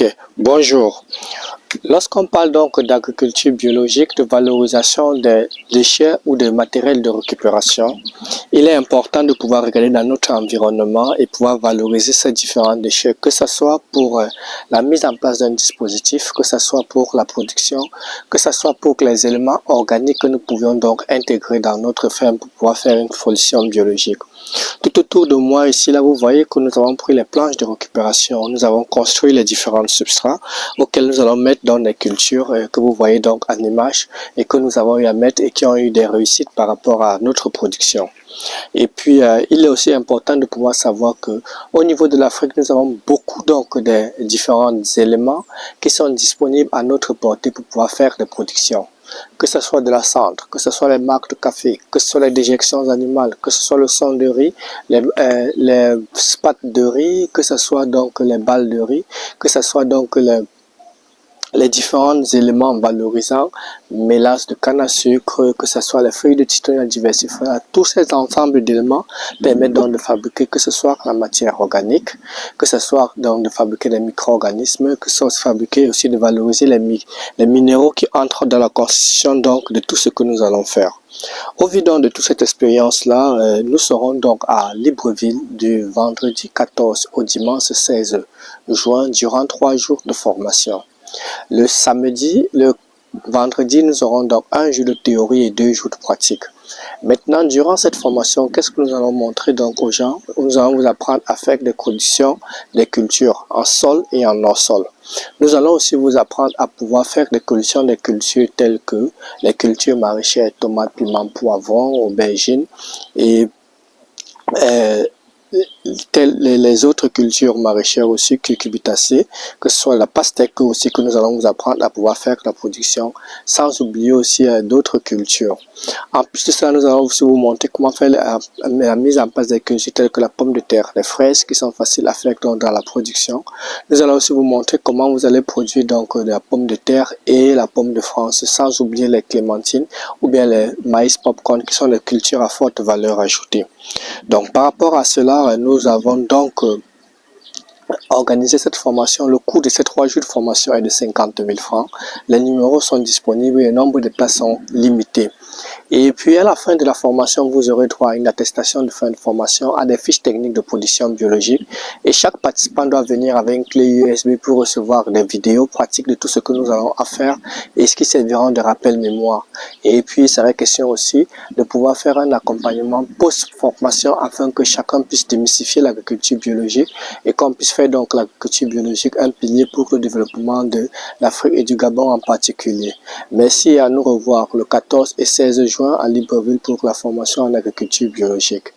Ok, bonjour. Lorsqu'on parle donc d'agriculture biologique, de valorisation des déchets ou des matériels de récupération, il est important de pouvoir regarder dans notre environnement et pouvoir valoriser ces différents déchets, que ce soit pour la mise en place d'un dispositif, que ce soit pour la production, que ce soit pour les éléments organiques que nous pouvions donc intégrer dans notre ferme pour pouvoir faire une solution biologique. Tout autour de moi ici, là, vous voyez que nous avons pris les planches de récupération. Nous avons construit les différents substrats auxquels nous allons mettre dans les cultures que vous voyez donc en image et que nous avons eu à mettre et qui ont eu des réussites par rapport à notre production. Et puis, il est aussi important de pouvoir savoir que au niveau de l'Afrique, nous avons beaucoup donc des différents éléments qui sont disponibles à notre portée pour pouvoir faire des productions. Que ce soit de la cendre, que ce soit les marques de café, que ce soit les déjections animales, que ce soit le son de riz, les spats de riz, que ce soit donc les balles de riz, que ce soit donc les différents éléments valorisants, mélange de canne à sucre, que ce soit les feuilles de citron diversifiées, tous ces ensembles d'éléments permettent donc de fabriquer, que ce soit la matière organique, que ce soit donc de fabriquer des micro-organismes, que ce soit fabriquer aussi de valoriser les minéraux qui entrent dans la constitution donc de tout ce que nous allons faire. Au vu donc de toute cette expérience-là, nous serons donc à Libreville du vendredi 14 au dimanche 16 juin durant 3 jours de formation. Le samedi, le vendredi, nous aurons donc un jour de théorie et 2 jours de pratique. Maintenant, durant cette formation, qu'est-ce que nous allons montrer donc aux gens? Nous allons vous apprendre à faire des conditions des cultures en sol et en hors-sol. Nous allons aussi vous apprendre à pouvoir faire des conditions des cultures telles que les cultures maraîchères, tomates, piments, poivrons, aubergines et les autres cultures maraîchères aussi, cucurbitacées, que ce soit la pastèque aussi que nous allons vous apprendre à pouvoir faire la production, sans oublier aussi d'autres cultures. En plus de cela, nous allons aussi vous montrer comment faire la mise en place des cultures telles que la pomme de terre, les fraises qui sont faciles à faire dans la production. Nous allons aussi vous montrer comment vous allez produire donc de la pomme de terre et la pomme de France, sans oublier les clémentines ou bien les maïs popcorn qui sont des cultures à forte valeur ajoutée. Donc par rapport à cela, nous avons donc organisé cette formation. Le coût de ces 3 jours de formation est de 50 000 francs. Les numéros sont disponibles et le nombre de places sont limités. Et puis à la fin de la formation, vous aurez droit à une attestation de fin de formation, à des fiches techniques de production biologique. Et chaque participant doit venir avec une clé USB pour recevoir des vidéos pratiques de tout ce que nous allons faire et ce qui serviront de rappel mémoire. Et puis il serait question aussi de pouvoir faire un accompagnement post-formation afin que chacun puisse démystifier l'agriculture biologique et qu'on puisse faire donc l'agriculture biologique un pilier pour le développement de l'Afrique et du Gabon en particulier. Merci et à nous revoir le 14 et 16 juin à Libreville pour la formation en agriculture biologique.